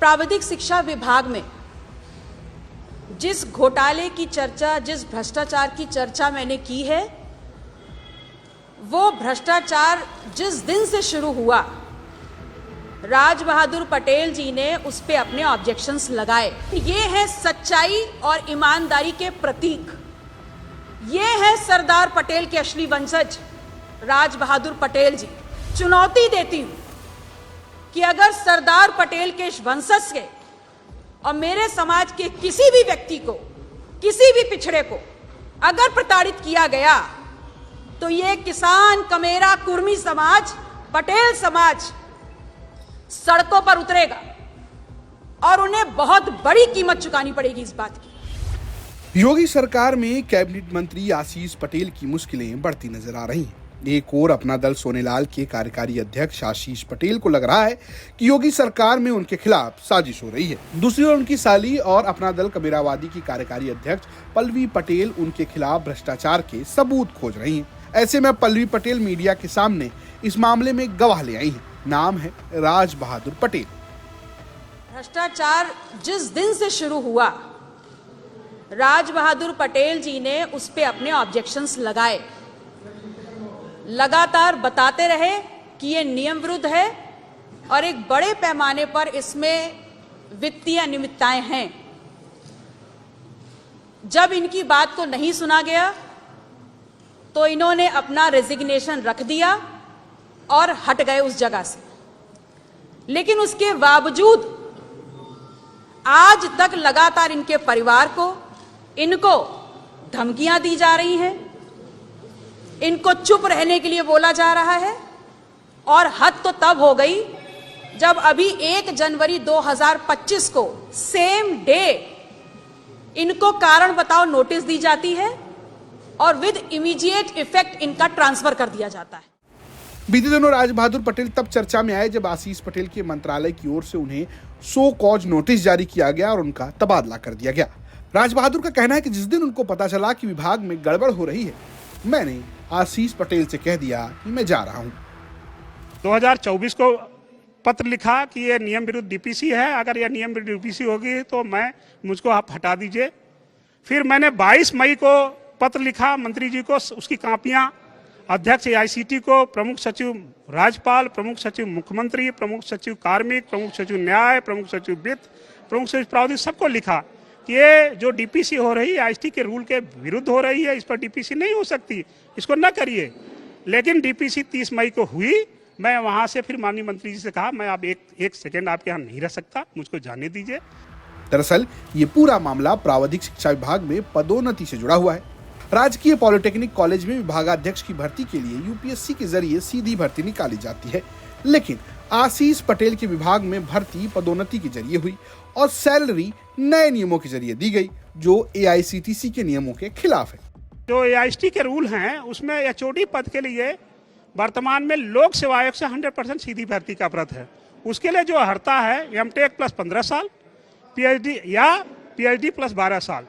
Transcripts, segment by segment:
प्राविधिक शिक्षा विभाग में जिस घोटाले की चर्चा, जिस भ्रष्टाचार की चर्चा मैंने की है, वो भ्रष्टाचार जिस दिन से शुरू हुआ, राज बहादुर पटेल जी ने उस पे अपने ऑब्जेक्शंस लगाए। ये है सच्चाई और ईमानदारी के प्रतीक। ये है सरदार पटेल के असली वंशज राज बहादुर पटेल जी। चुनौती देती हूं कि अगर सरदार पटेल के वंशज के और मेरे समाज के किसी भी व्यक्ति को, किसी भी पिछड़े को अगर प्रताड़ित किया गया, तो ये किसान, कमेरा, कुर्मी समाज, पटेल समाज सड़कों पर उतरेगा और उन्हें बहुत बड़ी कीमत चुकानी पड़ेगी इस बात की। योगी सरकार में कैबिनेट मंत्री आशीष पटेल की मुश्किलें बढ़ती नजर आ रही हैं। एक और अपना दल सोनेलाल के कार्यकारी अध्यक्ष आशीष पटेल को लग रहा है कि योगी सरकार में उनके खिलाफ साजिश हो रही है। दूसरी ओर उनकी साली और अपना दल कबीरावादी की कार्यकारी अध्यक्ष पल्लवी पटेल उनके खिलाफ भ्रष्टाचार के सबूत खोज रही हैं। ऐसे में पल्लवी पटेल मीडिया के सामने इस मामले में गवाह ले आई हैं। नाम है राज बहादुर पटेल। भ्रष्टाचार जिस दिन से शुरू हुआ, राज बहादुर पटेल जी ने उस पे अपने ऑब्जेक्शंस लगाए, लगातार बताते रहे कि ये नियम विरुद्ध है और एक बड़े पैमाने पर इसमें वित्तीय अनियमितताएं हैं। जब इनकी बात को नहीं सुना गया तो इन्होंने अपना रेजिग्नेशन रख दिया और हट गए उस जगह से। लेकिन उसके बावजूद आज तक लगातार इनके परिवार को, इनको धमकियां दी जा रही हैं, इनको चुप रहने के लिए बोला जा रहा है। और हद तो तब हो गई जब अभी 1 जनवरी 2025 को सेम डे इनको कारण बताओ नोटिस दी जाती है और विद इमीडिएट इफेक्ट इनका ट्रांसफर कर दिया जाता है। बीते दिनों राज बहादुर पटेल तब चर्चा में आए जब आशीष पटेल के मंत्रालय की ओर से उन्हें सो कॉज नोटिस जारी किया गया और उनका तबादला कर दिया गया। राज बहादुर का कहना है कि जिस दिन उनको पता चला कि विभाग में गड़बड़ हो रही है, मैंने आशीष पटेल से कह दिया कि मैं जा रहा हूं। 2024 को पत्र लिखा कि ये नियम विरुद्ध डीपीसी है, अगर यह नियम विरुद्ध डीपीसी होगी तो मुझको आप हटा दीजिए। फिर मैंने 22 मई को पत्र लिखा मंत्री जी को, उसकी कापियां अध्यक्ष एआईसीटी को, प्रमुख सचिव राज्यपाल, प्रमुख सचिव मुख्यमंत्री, प्रमुख सचिव कार्मिक, प्रमुख सचिव न्याय, प्रमुख सचिव वित्त, प्रमुख सचिव प्रावधान, सबको लिखा कि ये जो डीपीसी हो रही है आईएसटी के रूल के विरुद्ध हो रही है, इस पर डीपीसी नहीं हो सकती, इसको न करिए। लेकिन डीपीसी 30 मई को हुई। मैं वहां से फिर माननीय मंत्री जी से कहा, मैं अब एक सेकेंड आपके यहाँ नहीं रह सकता, मुझको जाने दीजिए। दरअसल ये पूरा मामला प्राविधिक शिक्षा विभाग में पदोन्नति से जुड़ा हुआ है। राजकीय पॉलिटेक्निक कॉलेज में विभागाध्यक्ष की भर्ती के लिए यूपीएससी के जरिए सीधी भर्ती निकाली जाती है, लेकिन आशीष पटेल के विभाग में भर्ती पदोन्नति के जरिए हुई और सैलरी नए नियमों के जरिए दी गई, जो एआईसीटीसी के नियमों के खिलाफ है। जो एआईएसटी के रूल हैं उसमें एचओडी पद के लिए वर्तमान में लोक सेवा आयोग से 100% सीधी भर्ती का व्रत है। उसके लिए जो हरता है एमटेक प्लस 15 साल, पीएचडी या पीएचडी प्लस 12 साल,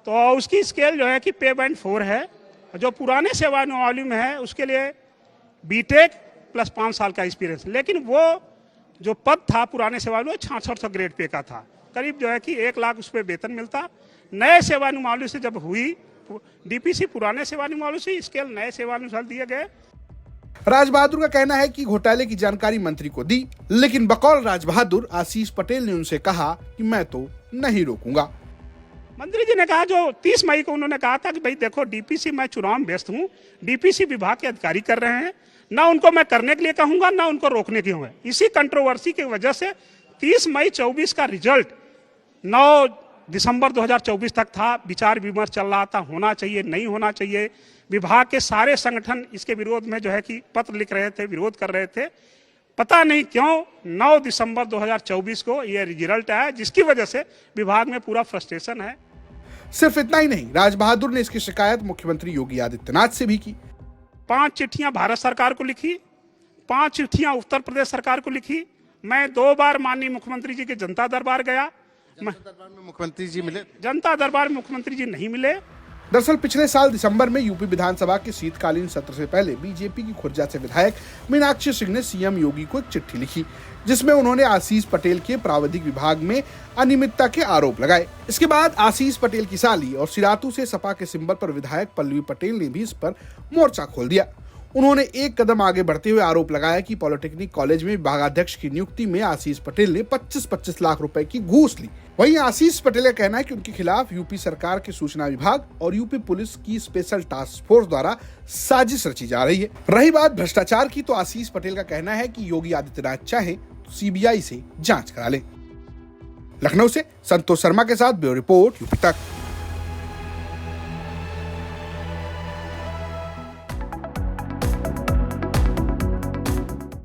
तो उसकी स्केल जो है कि पे बैंड 4 है। जो पुराने सेवानिवृत्ति में है उसके लिए बीटेक प्लस 5 साल का एक्सपीरियंस। लेकिन वो जो पद था पुराने सेवानिवृत्ति 6600 ग्रेड पे का था, करीब जो है कि 1 लाख उस पर वेतन मिलता। नए सेवानिवृत्ति से जब हुई डीपीसी पुराने सेवानिवृत्ति से स्केल नए सेवानिवृत्ति दिए गए। राज बहादुर का कहना है कि घोटाले की जानकारी मंत्री को दी, लेकिन बकौल राज बहादुर आशीष पटेल ने उनसे कहा कि मैं तो नहीं रोकूंगा। मंत्री जी ने कहा, जो 30 मई को उन्होंने कहा था कि भाई देखो डीपीसी, मैं चुनाव में व्यस्त हूँ, डीपीसी विभाग के अधिकारी कर रहे हैं, ना उनको मैं करने के लिए कहूंगा ना उनको रोकने के हुए। इसी कंट्रोवर्सी की वजह से 30 मई 24 का रिजल्ट 9 दिसंबर 2024 तक था। विचार विमर्श चल रहा था, होना चाहिए नहीं होना चाहिए। विभाग के सारे संगठन इसके विरोध में जो है कि पत्र लिख रहे थे, विरोध कर रहे थे। पता नहीं क्यों 9 दिसंबर 2024 को यह रिजल्ट आया, जिसकी वजह से विभाग में पूरा फ्रस्ट्रेशन है। सिर्फ इतना ही नहीं, राज बहादुर ने इसकी शिकायत मुख्यमंत्री योगी आदित्यनाथ से भी की। 5 चिट्ठियां भारत सरकार को लिखी, 5 चिट्ठियां उत्तर प्रदेश सरकार को लिखी। मैं 2 बार माननीय मुख्यमंत्री जी के जनता दरबार गया। जनता दरबार में मुख्यमंत्री जी मिले? जनता दरबार में मुख्यमंत्री जी नहीं मिले। दरअसल पिछले साल दिसंबर में यूपी विधानसभा के शीतकालीन सत्र से पहले बीजेपी की खुर्जा से विधायक मीनाक्षी सिंह ने सीएम योगी को एक चिट्ठी लिखी, जिसमें उन्होंने आशीष पटेल के प्राविधिक विभाग में अनियमितता के आरोप लगाए। इसके बाद आशीष पटेल की साली और सिरातू से सपा के सिंबल पर विधायक पल्लवी पटेल ने भी इस पर मोर्चा खोल दिया। उन्होंने एक कदम आगे बढ़ते हुए आरोप लगाया कि पॉलिटेक्निक कॉलेज में विभागाध्यक्ष की नियुक्ति में आशीष पटेल ने 25-25 लाख रुपए की घूस ली। वहीं आशीष पटेल का कहना है कि उनके खिलाफ यूपी सरकार के सूचना विभाग और यूपी पुलिस की स्पेशल टास्क फोर्स द्वारा साजिश रची जा रही है। रही बात भ्रष्टाचार की, तो आशीष पटेल का कहना है कि योगी आदित्यनाथ चाहे तो सीबीआई से जांच करा ले। लखनऊ से संतोष शर्मा के साथ ब्यूरो रिपोर्ट यूपी तक।